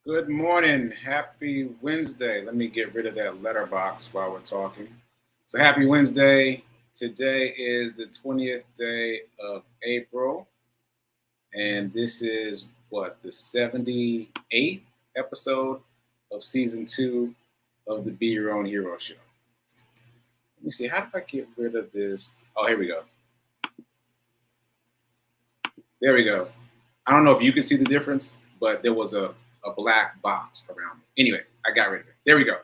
Good morning. Happy Wednesday. Let me get rid of that letterbox while we're talking. So, happy Wednesday. Today is the 20th day of April, and this is the 78th episode of season 2 of the Be Your Own Hero show. Let me see. How do I get rid of this? Oh, here we go. There we go. I don't know if you can see the difference, but there was a black box around it. Anyway, I got rid of it. There we go.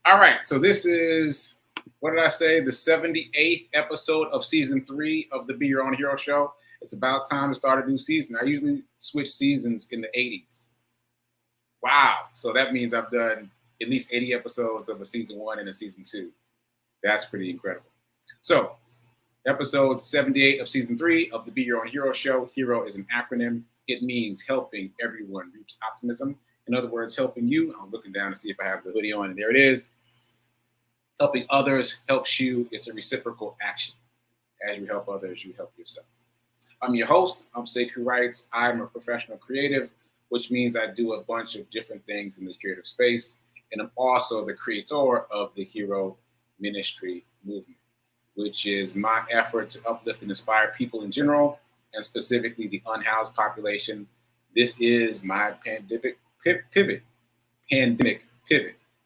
All right, so this is, what did I say? The 78th episode of season 3 of the Be Your Own Hero show. It's about time to start a new season. I usually switch seasons in the 80s. Wow, so that means I've done at least 80 episodes of a season 1 and a season 2. That's pretty incredible. So, episode 78 of season 3 of the Be Your Own Hero show. Hero is an acronym. It means helping everyone reach optimism. In other words, helping you. I'm looking down to see if I have the hoodie on, and there it is. Helping others helps you. It's a reciprocal action. As you help others, you help yourself. I'm your host. I'm sekouwrites. I'm a professional creative, which means I do a bunch of different things in the creative space. And I'm also the creator of the Hero Ministry movement, which is my effort to uplift and inspire people in general, and specifically the unhoused population. This is my pandemic pivot.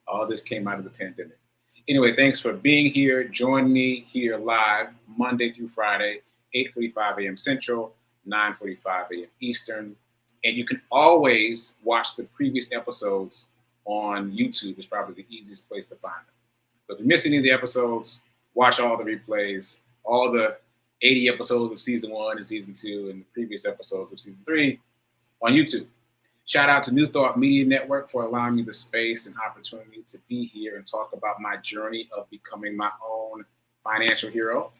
All this came out of the pandemic. Anyway, thanks for being here. Join me here live Monday through Friday, 8:45 a.m. Central, 9:45 a.m. Eastern. And you can always watch the previous episodes on YouTube. It's probably the easiest place to find them. So if you miss any of the episodes, watch all the replays, all the 80 episodes of season 1 and season 2 and the previous episodes of season 3 on YouTube. Shout out to New Thought Media Network for allowing me the space and opportunity to be here and talk about my journey of becoming my own financial hero.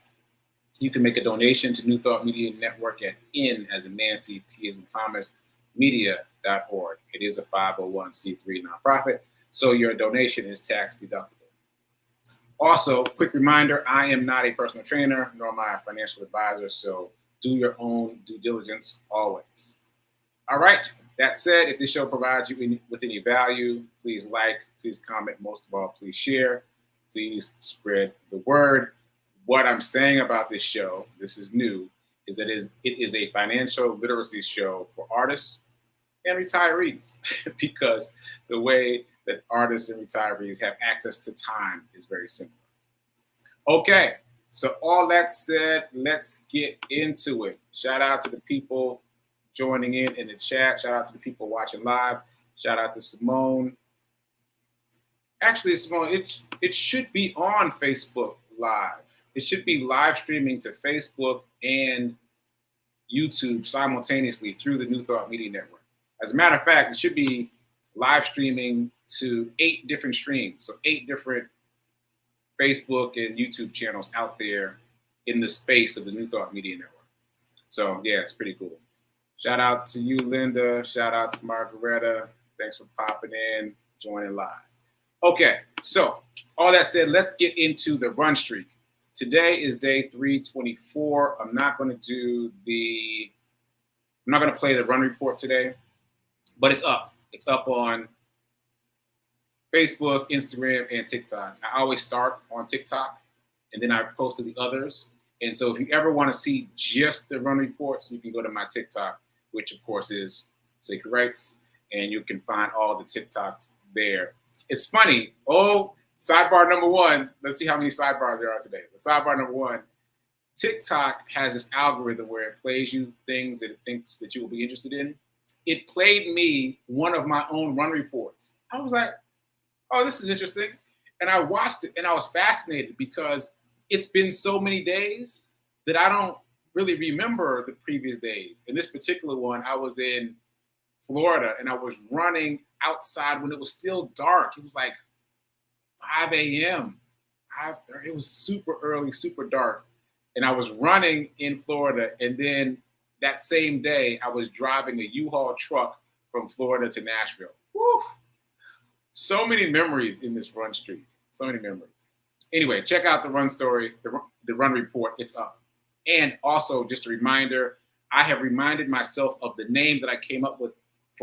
You can make a donation to New Thought Media Network at N as in Nancy, T as in Thomas, media.org. It is a 501c3 nonprofit, so your donation is tax deductible. Also, quick reminder, I am not a personal trainer, nor am I a financial advisor, so do your own due diligence always. All right, that said, if this show provides you with any value, please like, please comment, most of all, please share, please spread the word. What I'm saying about this show, this is new, is that it is a financial literacy show for artists and retirees, because the way that artists and retirees have access to time is very simple. Okay, so all that said, let's get into it. Shout out to the people joining in the chat. Shout out to the people watching live. Shout out to Simone. Actually, Simone, it should be on Facebook Live. It should be live streaming to Facebook and YouTube simultaneously through the New Thought Media Network. As a matter of fact, it should be live streaming to 8 different streams, so 8 different Facebook and YouTube channels out there in the space of the New Thought Media Network. So yeah, it's pretty cool. Shout out to you, Linda. Shout out to Margaretta. Thanks for popping in, joining live. Okay, so all that said, let's get into the run streak. Today is day 324. I'm not going to play the run report today, but it's up. It's up on Facebook, Instagram, and TikTok. I always start on TikTok, and then I post to the others. And so if you ever want to see just the run reports, you can go to my TikTok, which of course is sekouwrites, and you can find all the TikToks there. It's funny. Oh, sidebar number 1. Let's see how many sidebars there are today. The sidebar number 1, TikTok has this algorithm where it plays you things that it thinks that you will be interested in. It played me one of my own run reports. I was like, oh, this is interesting. And I watched it and I was fascinated because it's been so many days that I don't really remember the previous days. In this particular one, I was in Florida and I was running outside when it was still dark. It was like 5 a.m. It was super early, super dark. And I was running in Florida. And then that same day, I was driving a U-Haul truck from Florida to Nashville. Woo! So many memories in this run streak. So many memories. Anyway, check out the run story, the run report. It's up. And also, just a reminder, I have reminded myself of the name that I came up with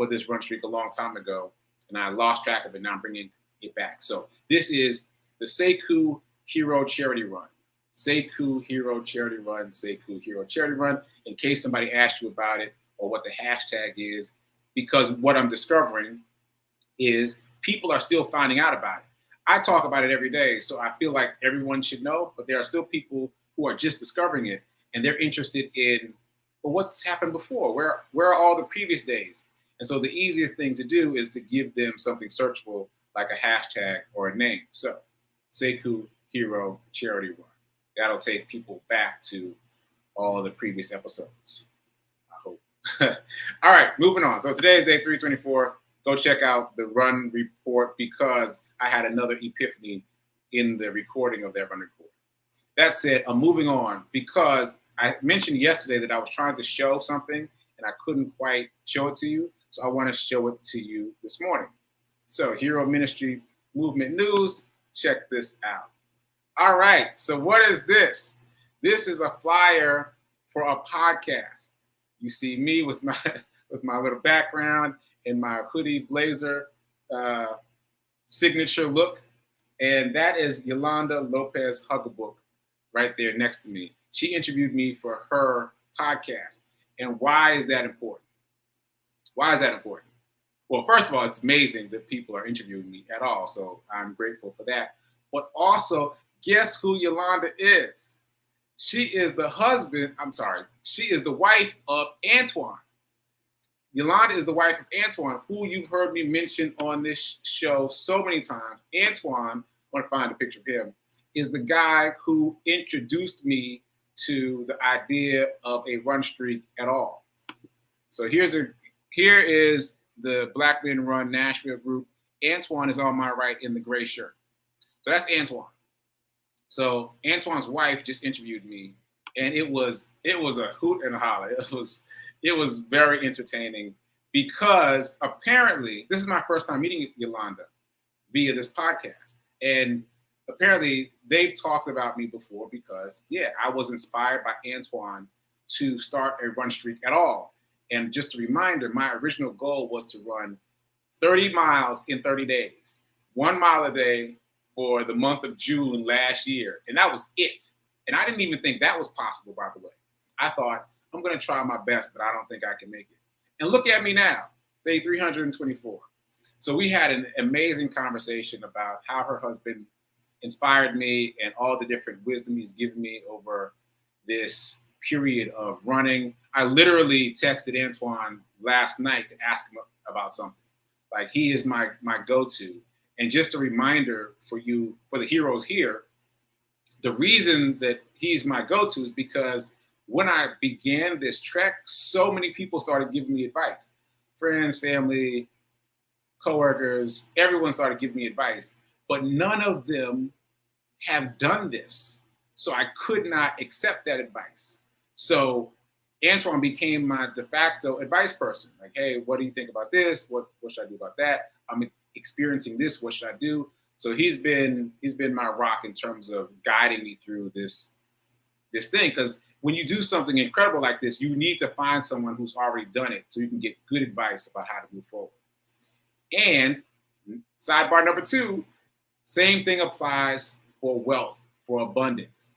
for this run streak a long time ago, and I lost track of it. Now I'm bringing it back. So this is the Sekou Hero Charity Run. Sekou Hero Charity Run, Sekou Hero Charity Run, in case somebody asked you about it or what the hashtag is, because what I'm discovering is people are still finding out about it. I talk about it every day, so I feel like everyone should know, but there are still people who are just discovering it, and they're interested in, well, what's happened before? Where are all the previous days? And so the easiest thing to do is to give them something searchable, like a hashtag or a name. So Sekou Hero Charity Run. That'll take people back to all the previous episodes, I hope. All right, moving on. So today is day 324. Go check out the run report because I had another epiphany in the recording of that run report. That said, I'm moving on because I mentioned yesterday that I was trying to show something and I couldn't quite show it to you. So I want to show it to you this morning. So Hero Ministry Movement News, check this out. All right, so what is this? This is a flyer for a podcast. You see me with my little background and my hoodie blazer signature look, and that is Yolanda Lopez Hugabook right there next to me. She interviewed me for her podcast. And why is that important? Why is that important? Well, first of all, it's amazing that people are interviewing me at all, so I'm grateful for that. But also, guess who Yolanda is? She is the wife of Antoine. Yolanda is the wife of Antoine, who you've heard me mention on this show so many times. Antoine, I want to find a picture of him, is the guy who introduced me to the idea of a run streak at all. So here is the Black Men Run Nashville group. Antoine is on my right in the gray shirt. So that's Antoine. So Antoine's wife just interviewed me, and it was a hoot and a holler. It was very entertaining because apparently this is my first time meeting Yolanda via this podcast, and apparently they've talked about me before because I was inspired by Antoine to start a run streak at all. And just a reminder, my original goal was to run 30 miles in 30 days, 1 mile a day for the month of June last year. And that was it. And I didn't even think that was possible, by the way. I thought, I'm going to try my best, but I don't think I can make it. And look at me now, day 324. So we had an amazing conversation about how her husband inspired me and all the different wisdom he's given me over this period of running. I literally texted Antoine last night to ask him about something. Like, he is my go-to. And just a reminder for you, for the heroes here, the reason that he's my go-to is because when I began this trek, so many people started giving me advice. Friends, family, coworkers, everyone started giving me advice, but none of them have done this. So I could not accept that advice. So Antoine became my de facto advice person. Like, hey, what do you think about this? What should I do about that? I'm experiencing this. What should I do? So he's been my rock in terms of guiding me through this thing. Because when you do something incredible like this, you need to find someone who's already done it so you can get good advice about how to move forward. And sidebar number 2, same thing applies for wealth, for abundance.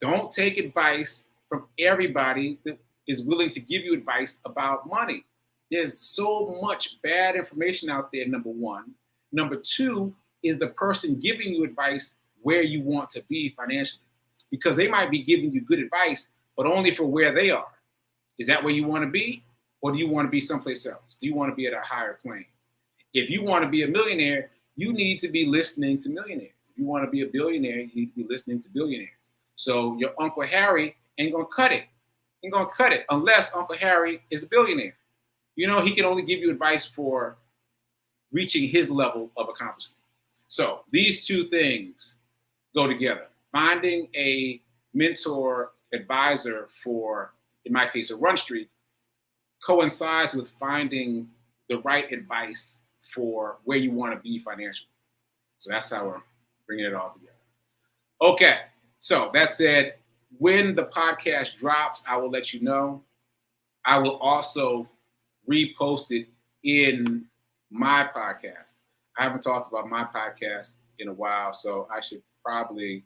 Don't take advice from everybody that is willing to give you advice about money. There's so much bad information out there, number 1. Number 2 is the person giving you advice where you want to be financially. Because they might be giving you good advice, but only for where they are. Is that where you want to be? Or do you want to be someplace else? Do you want to be at a higher plane? If you want to be a millionaire, you need to be listening to millionaires. If you want to be a billionaire, you need to be listening to billionaires. So your Uncle Harry ain't going to cut it. Ain't going to cut it unless Uncle Harry is a billionaire. You know, he can only give you advice for reaching his level of accomplishment. So these two things go together. Finding a mentor, advisor for, in my case, a run streak, coincides with finding the right advice for where you want to be financially. So that's how we're bringing it all together. Okay, so that said, when the podcast drops, I will let you know. I will also repost it in my podcast. I haven't talked about my podcast in a while, so I should probably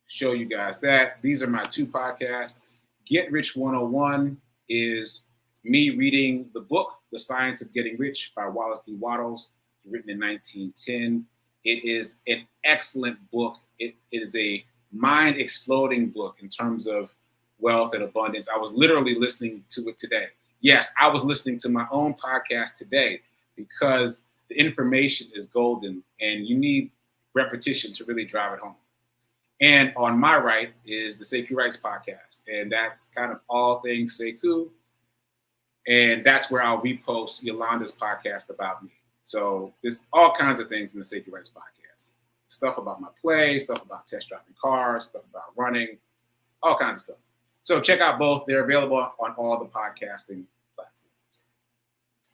show you guys that. These are my two podcasts. Get Rich 101 is me reading the book, The Science of Getting Rich by Wallace D. Wattles, written in 1910. It is an excellent book. It is a mind-exploding book in terms of wealth and abundance. I was literally listening to it today. Yes, I was listening to my own podcast today because the information is golden and you need repetition to really drive it home. And on my right is the sekouwrites podcast. And that's kind of all things Sekou. And that's where I'll repost Yolanda's podcast about me. So there's all kinds of things in the sekouwrites podcast. Stuff about my play, stuff about test driving cars, stuff about running, all kinds of stuff. So check out both. They're available on all the podcasting platforms.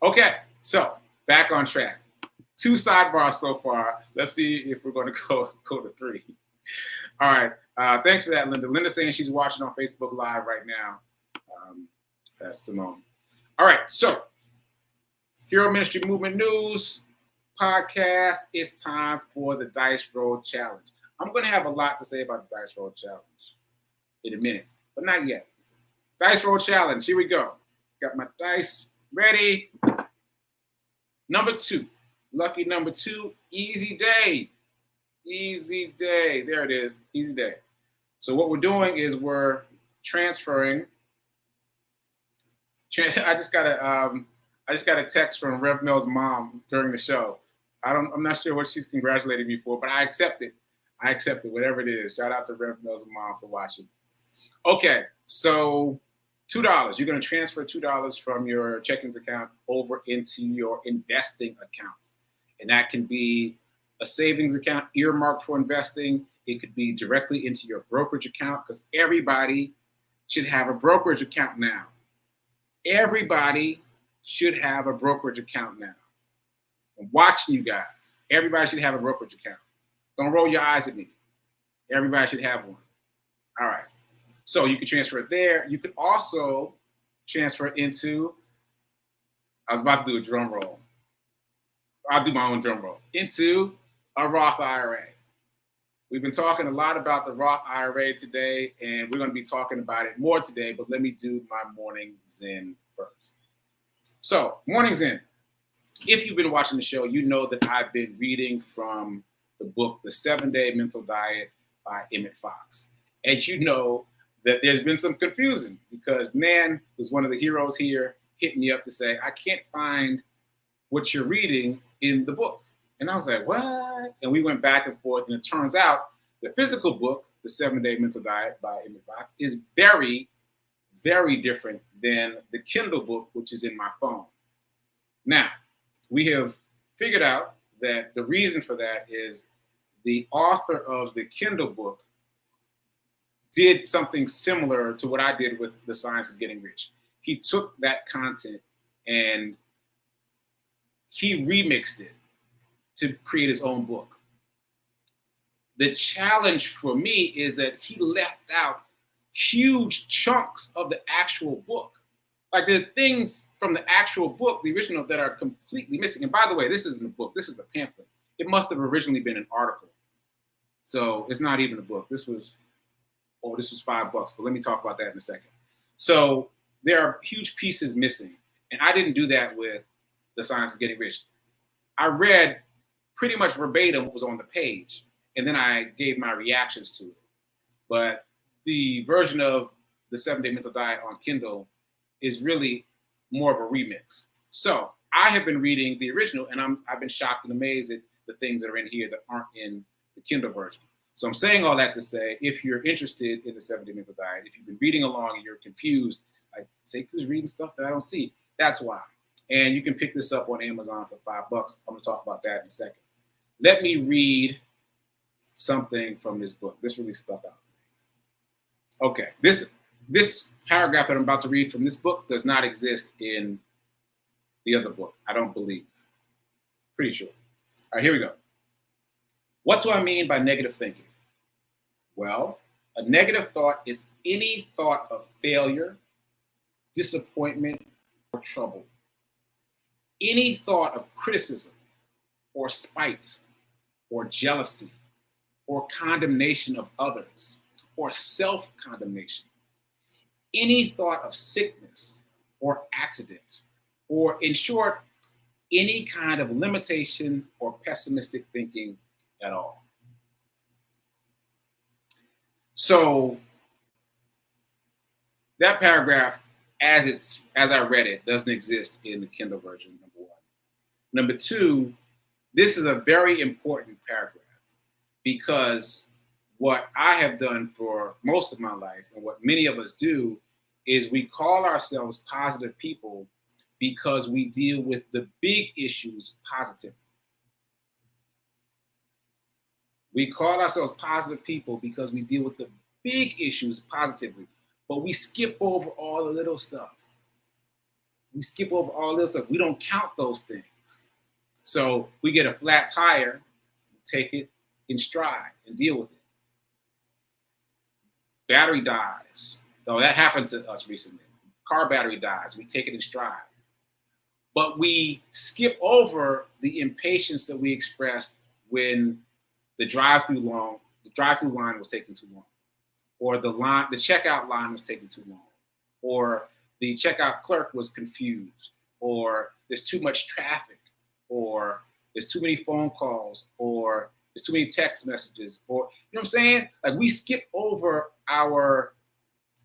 Okay, so back on track. 2 sidebars so far. Let's see if we're going to go to 3. All right. Thanks for that, Linda. Linda's saying she's watching on Facebook Live right now. That's Simone. All right. So, Hero Ministry Movement News podcast. It's time for the Dice Roll Challenge. I'm going to have a lot to say about the Dice Roll Challenge in a minute, but not yet. Dice Roll Challenge. Here we go. Got my dice ready. Number 2. Lucky number 2. Easy day. Easy day. There it is. Easy day. So what we're doing is we're transferring. I just got a text from Rev Mel's mom during the show. I'm not sure what she's congratulating me for, but I accept it. I accept it, whatever it is. Shout out to Rev Mel's mom for watching. Okay, so $2. You're going to transfer $2 from your checkings account over into your investing account, and that can be a savings account earmarked for investing. It could be directly into your brokerage account because everybody should have a brokerage account now. Everybody should have a brokerage account now. I'm watching you guys. Everybody should have a brokerage account. Don't roll your eyes at me. Everybody should have one. All right. So you can transfer it there. You could also transfer it into, I was about to do a drum roll. I'll do my own drum roll. Into a Roth IRA. We've been talking a lot about the Roth IRA today, and we're going to be talking about it more today, but let me do my morning Zen first. So, morning Zen. If you've been watching the show, you know that I've been reading from the book, The 7-Day Mental Diet by Emmett Fox. And you know that there's been some confusion because Nan was one of the heroes here, hit me up to say, I can't find what you're reading in the book. And I was like, what? And we went back and forth. And it turns out the physical book, The 7-Day Mental Diet by Emmett Fox, is very, very different than the Kindle book, which is in my phone. Now, we have figured out that the reason for that is the author of the Kindle book did something similar to what I did with The Science of Getting Rich. He took that content and he remixed it to create his own book. The challenge for me is that he left out huge chunks of the actual book. Like there's things from the actual book, the original, that are completely missing. And by the way, this isn't a book. This is a pamphlet. It must have originally been an article. So it's not even a book. This was $5, but let me talk about that in a second. So there are huge pieces missing. And I didn't do that with The Science of Getting Rich. I read pretty much verbatim what was on the page, and then I gave my reactions to it. But the version of the 7-Day Mental Diet on Kindle is really more of a remix. So I have been reading the original, and I've been shocked and amazed at the things that are in here that aren't in the Kindle version. So I'm saying all that to say, if you're interested in the 7-Day Mental Diet, if you've been reading along and you're confused, like Sekou's reading stuff that I don't see, that's why. And you can pick this up on Amazon for $5. I'm going to talk about that in a second. Let me read something from this book. This really stuck out to me. Okay, this paragraph that I'm about to read from this book does not exist in the other book. I don't believe. Pretty sure. All right, here we go. What do I mean by negative thinking? Well, a negative thought is any thought of failure, disappointment, or trouble. any thought of criticism or spite or jealousy or condemnation of others or self-condemnation, any thought of sickness or accident, or in short, any kind of limitation or pessimistic thinking at all. So that paragraph, as I read it, doesn't exist in the Kindle version, number one. Number two, this is a very important paragraph because what I have done for most of my life and what many of us do is we call ourselves positive people because we deal with the big issues positively. We call ourselves positive people because we deal with the big issues positively, but we skip over all the little stuff. We skip over all this stuff. We don't count those things. So we get a flat tire, take it in stride and deal with it. Battery dies. Though that happened to us recently. Car battery dies. We take it in stride. But we skip over the impatience that we expressed when the drive-through line was taking too long, or the checkout line was taking too long, or the checkout clerk was confused, or there's too much traffic, or there's too many phone calls, or there's too many text messages, or, you know what I'm saying? Like, we skip over our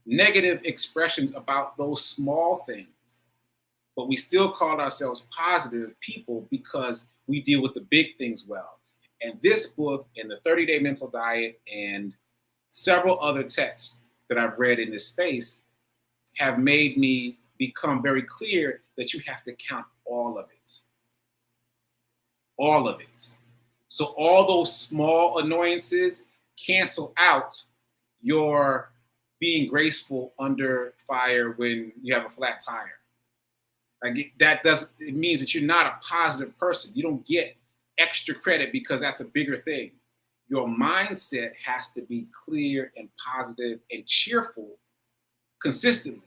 negative expressions about those small things, but we still call ourselves positive people because we deal with the big things well. And this book and the 30-Day Mental Diet and several other texts that I've read in this space have made me become very clear that you have to count all of it. All of it. So all those small annoyances cancel out your being graceful under fire when you have a flat tire. Like, it means that you're not a positive person. You don't get extra credit because that's a bigger thing. Your mindset has to be clear and positive and cheerful consistently.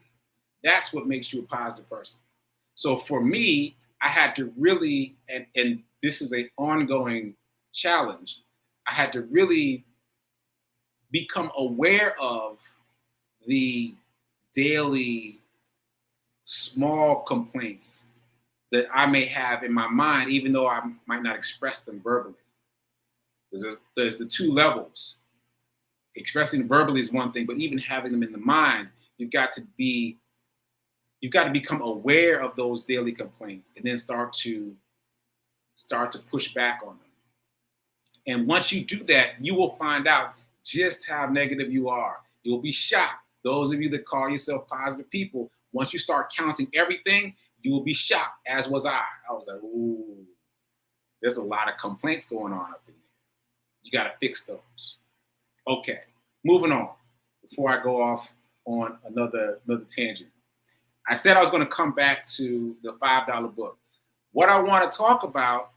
That's what makes you a positive person. So for me, I had to really, and this is an ongoing challenge, I had to really become aware of the daily small complaints that I may have in my mind, even though I might not express them verbally. There's the two levels. Expressing verbally is one thing, but even having them in the mind, you've got to become aware of those daily complaints and then start to push back on them. And once you do that, you will find out just how negative you are. You'll be shocked. Those of you that call yourself positive people, once you start counting everything, you will be shocked, as was I. I was like, ooh, there's a lot of complaints going on up in there. You got to fix those. Okay, moving on before I go off on another tangent. I said I was going to come back to the $5 book. What I want to talk about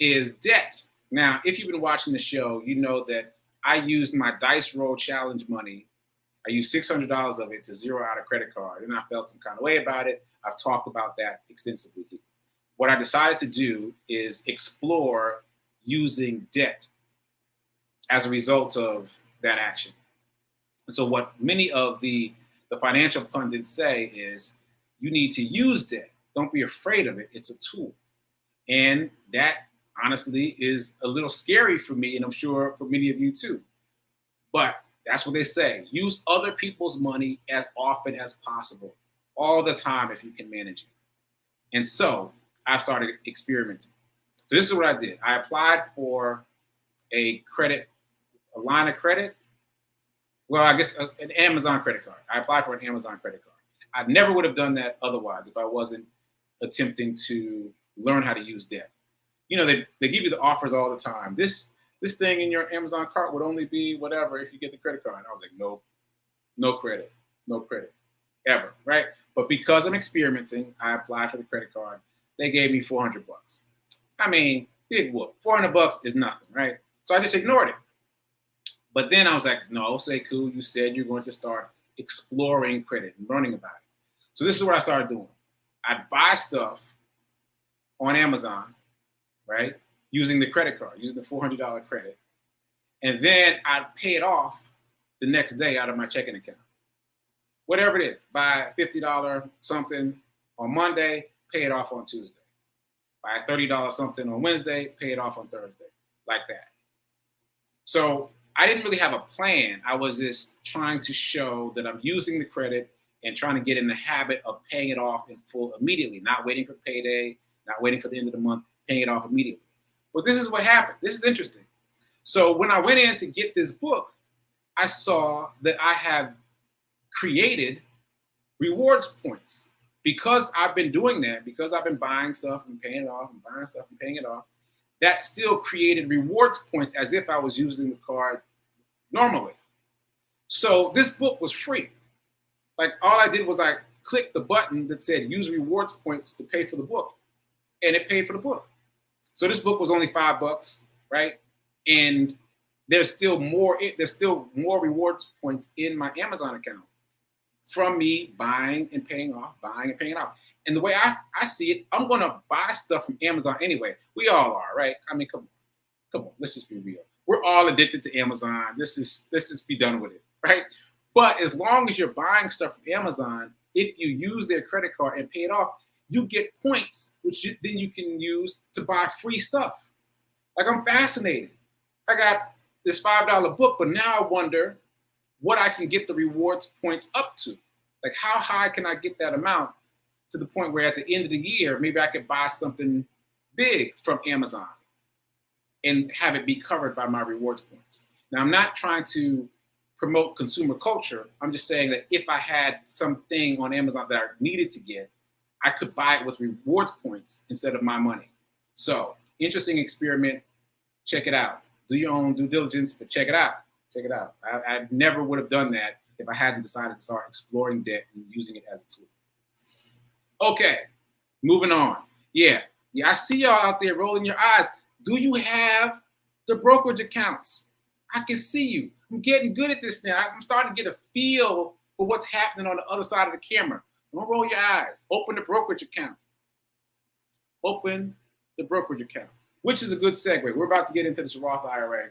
is debt. Now, if you've been watching the show, you know that I used my Dice Roll Challenge money. I used $600 of it to zero out a credit card, and I felt some kind of way about it. I've talked about that extensively here. What I decided to do is explore using debt as a result of that action. And so what many of the financial pundits say is you need to use debt. Don't be afraid of it. It's a tool. And that honestly is a little scary for me, and I'm sure for many of you too. But that's what they say. Use other people's money as often as possible, all the time if you can manage it. And so I started experimenting. So this is what I did. I applied for a line of credit. Well, I guess an Amazon credit card. I applied for an Amazon credit card. I never would have done that otherwise if I wasn't attempting to learn how to use debt. You know, they give you the offers all the time. This thing in your Amazon cart would only be whatever if you get the credit card. And I was like, nope, no credit, ever, right? But because I'm experimenting, I applied for the credit card. They gave me $400. I mean, big whoop. $400 is nothing, right? So I just ignored it. But then I was like, no, Sekou, you said you're going to start exploring credit and learning about it. So this is what I started doing. I'd buy stuff on Amazon, right? Using the credit card, using the $400 credit. And then I'd pay it off the next day out of my checking account. Whatever it is, buy $50 something on Monday, pay it off on Tuesday. Buy $30 something on Wednesday, pay it off on Thursday, like that. So I didn't really have a plan. I was just trying to show that I'm using the credit and trying to get in the habit of paying it off in full immediately, not waiting for payday, not waiting for the end of the month, paying it off immediately. But this is what happened. This is interesting. So when I went in to get this book, I saw that I have created rewards points. Because I've been doing that, because I've been buying stuff and paying it off and buying stuff and paying it off, that still created rewards points as if I was using the card normally. So this book was free. Like all I did was I clicked the button that said use rewards points to pay for the book, and it paid for the book. So this book was only $5, right? And there's still more rewards points in my Amazon account from me buying and paying off, buying and paying off. And the way I see it, I'm gonna buy stuff from Amazon anyway. We all are, right? I mean, come on, let's just be real. We're all addicted to Amazon. Let's just be done with it, right? But as long as you're buying stuff from Amazon, if you use their credit card and pay it off, you get points, which then you can use to buy free stuff. Like I'm fascinated. I got this $5 book, but now I wonder what I can get the rewards points up to. Like how high can I get that amount to the point where at the end of the year, maybe I could buy something big from Amazon and have it be covered by my rewards points. Now, I'm not trying to promote consumer culture. I'm just saying that if I had something on Amazon that I needed to get, I could buy it with rewards points instead of my money. So interesting experiment. Check it out. Do your own due diligence, but check it out. Check it out. I never would have done that if I hadn't decided to start exploring debt and using it as a tool. Okay, moving on. Yeah, I see y'all out there rolling your eyes. Do you have the brokerage accounts? I can see you. I'm getting good at this now. I'm starting to get a feel for what's happening on the other side of the camera. Don't roll your eyes. Open the brokerage account. Open the brokerage account, which is a good segue. We're about to get into this Roth IRA.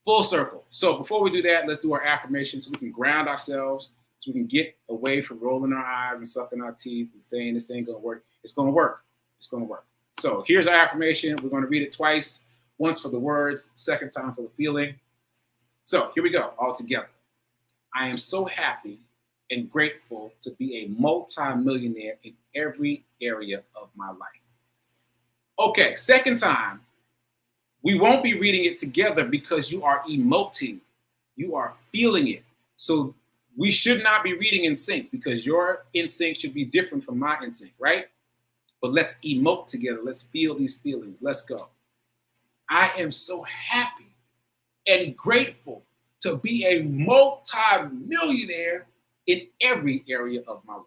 Full circle. So before we do that, let's do our affirmations so we can ground ourselves, so we can get away from rolling our eyes and sucking our teeth and saying this ain't gonna work. It's gonna work. It's gonna work. So here's our affirmation. We're gonna read it twice, once for the words, second time for the feeling. So here we go, all together. I am so happy and grateful to be a multi-millionaire in every area of my life. Okay, second time. We won't be reading it together because you are emoting. You are feeling it. So we should not be reading in sync because your in sync should be different from my in sync, right? But let's emote together. Let's feel these feelings. Let's go. I am so happy and grateful to be a multi-millionaire in every area of my life.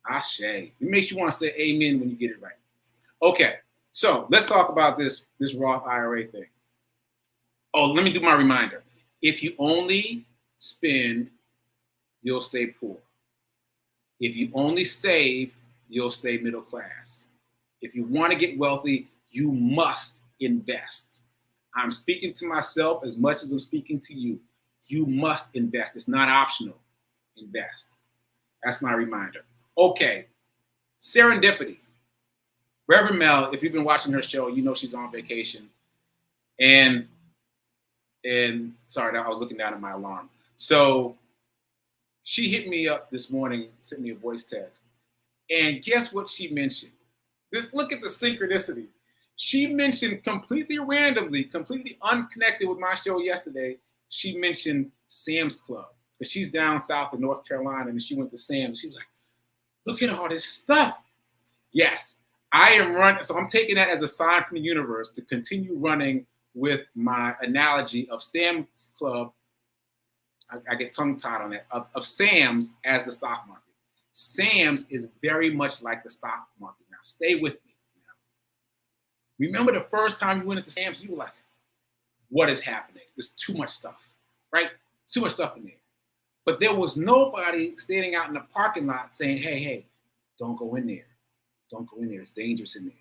Ashe. It makes you want to say amen when you get it right. Okay. So let's talk about this Roth IRA thing. Oh, let me do my reminder. If you only spend, you'll stay poor. If you only save, you'll stay middle class. If you want to get wealthy, you must invest. I'm speaking to myself as much as I'm speaking to you. You must invest. It's not optional. Invest. That's my reminder. Okay. Serendipity. Reverend Mel, if you've been watching her show, you know she's on vacation. And sorry, I was looking down at my alarm. So she hit me up this morning, sent me a voice text. And guess what she mentioned? Look at the synchronicity. She mentioned completely randomly, completely unconnected with my show yesterday, she mentioned Sam's Club. Because she's down south in North Carolina and she went to Sam's. She was like, look at all this stuff. Yes. I am running, so I'm taking that as a sign from the universe to continue running with my analogy of Sam's Club. I get tongue-tied on that, of Sam's as the stock market. Sam's is very much like the stock market. Now, stay with me. Remember the first time you went into Sam's, you were like, what is happening? There's too much stuff, right? Too much stuff in there. But there was nobody standing out in the parking lot saying, hey, don't go in there. don't go in there. It's dangerous in there.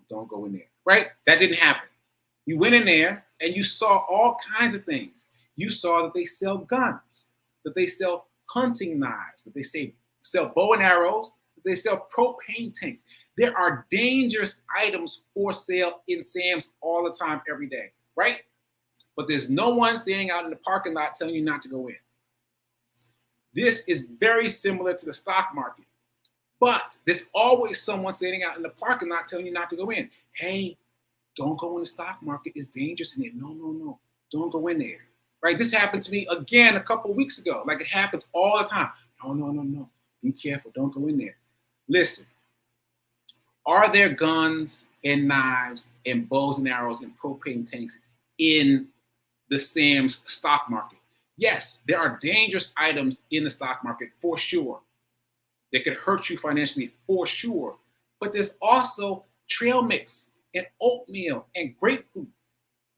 Don't go in there, right? That didn't happen. You went in there and you saw all kinds of things. You saw that they sell guns, that they sell hunting knives, that they sell bow and arrows, that they sell propane tanks. There are dangerous items for sale in Sam's all the time, every day, right? But there's no one standing out in the parking lot telling you not to go in. This is very similar to the stock market. But there's always someone standing out in the parking lot telling you not to go in. Hey, don't go in the stock market. It's dangerous in there. No. Don't go in there. Right? This happened to me again a couple of weeks ago. Like, it happens all the time. No. Be careful. Don't go in there. Listen, are there guns and knives and bows and arrows and propane tanks in the Sam's stock market? Yes, there are dangerous items in the stock market for sure. That could hurt you financially for sure. But there's also trail mix and oatmeal and grapefruit. You know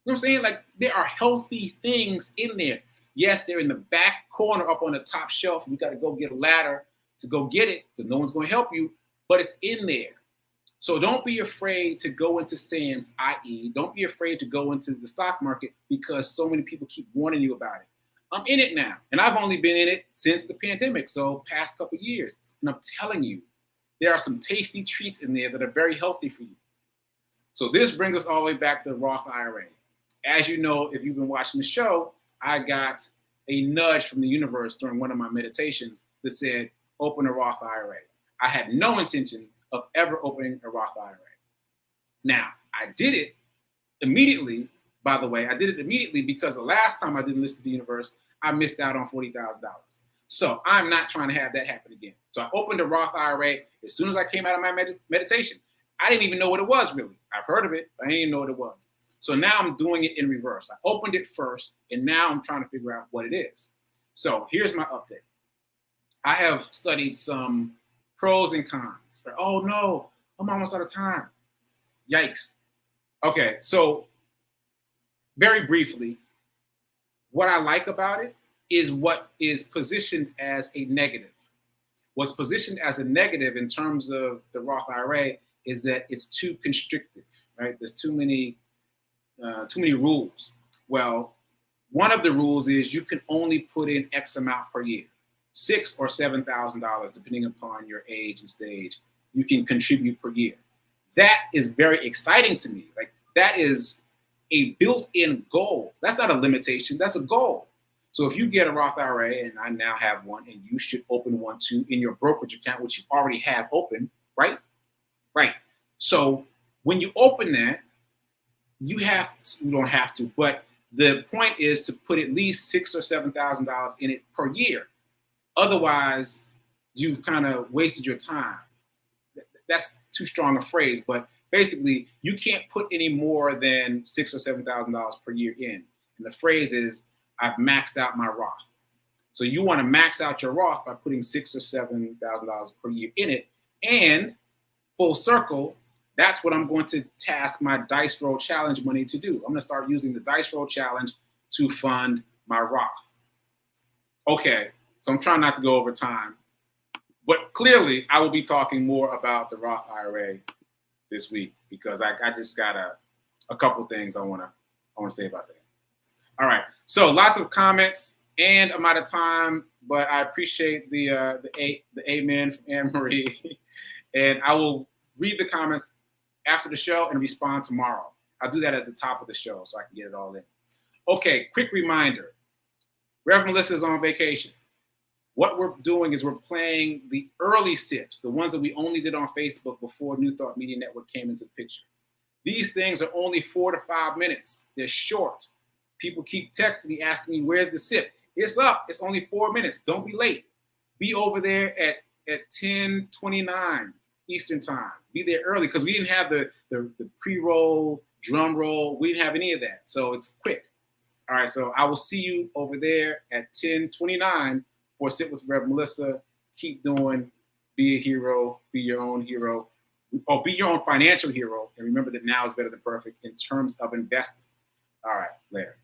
what I'm saying? Like, there are healthy things in there. Yes, they're in the back corner up on the top shelf. You got to go get a ladder to go get it because no one's going to help you, but it's in there. So don't be afraid to go into Sam's, i.e., don't be afraid to go into the stock market because so many people keep warning you about it. I'm in it now, and I've only been in it since the pandemic, so past couple of years. And I'm telling you, there are some tasty treats in there that are very healthy for you. So this brings us all the way back to the Roth IRA. As you know, if you've been watching the show, I got a nudge from the universe during one of my meditations that said, open a Roth IRA. I had no intention of ever opening a Roth IRA. Now, I did it immediately. By the way, I did it immediately because the last time I didn't listen to the universe, I missed out on $40,000. So I'm not trying to have that happen again. So I opened a Roth IRA as soon as I came out of my meditation. I didn't even know what it was, really. I've heard of it, but I didn't even know what it was. So now I'm doing it in reverse. I opened it first, and now I'm trying to figure out what it is. So here's my update. I have studied some pros and cons. Oh, no, I'm almost out of time. Yikes. Okay, so very briefly, what I like about it is what is positioned as a negative. What's positioned as a negative in terms of the Roth IRA is that it's too constrictive, right? There's too many rules. Well, one of the rules is you can only put in X amount per year, $6,000 or $7,000, depending upon your age and stage. You can contribute per year. That is very exciting to me. Like, that is a built-in goal. That's not a limitation. That's a goal. So if you get a Roth IRA, and I now have one, and you should open one too in your brokerage account, which you already have open, right? Right. So when you open that, you don't have to, but the point is to put at least $6,000 or $7,000 in it per year. Otherwise, you've kind of wasted your time. That's too strong a phrase, but basically, you can't put any more than $6,000 or $7,000 per year in. And the phrase is, I've maxed out my Roth. So you want to max out your Roth by putting $6,000 or $7,000 per year in it. And full circle, that's what I'm going to task my Dice Roll Challenge money to do. I'm going to start using the Dice Roll Challenge to fund my Roth. Okay, so I'm trying not to go over time. But clearly, I will be talking more about the Roth IRA this week because I just got a couple things I want to say about that. All right, so lots of comments, and I'm out of time, but I appreciate the amen from Anne Marie, and I will read the comments after the show and respond tomorrow. I'll do that at the top of the show so I can get it all in. Okay, quick reminder: Reverend Melissa is on vacation. What we're doing is we're playing the early sips, the ones that we only did on Facebook before New Thought Media Network came into the picture. These things are only 4 to 5 minutes. They're short. People keep texting me, asking me, where's the sip? It's up. It's only 4 minutes. Don't be late. Be over there at 10:29 Eastern time. Be there early because we didn't have the pre-roll, drum roll. We didn't have any of that. So it's quick. All right, so I will see you over there at 10:29 for Sit with Rev Melissa. Keep doing. Be a hero. Be your own hero. Oh, be your own financial hero. And remember that now is better than perfect in terms of investing. All right, later.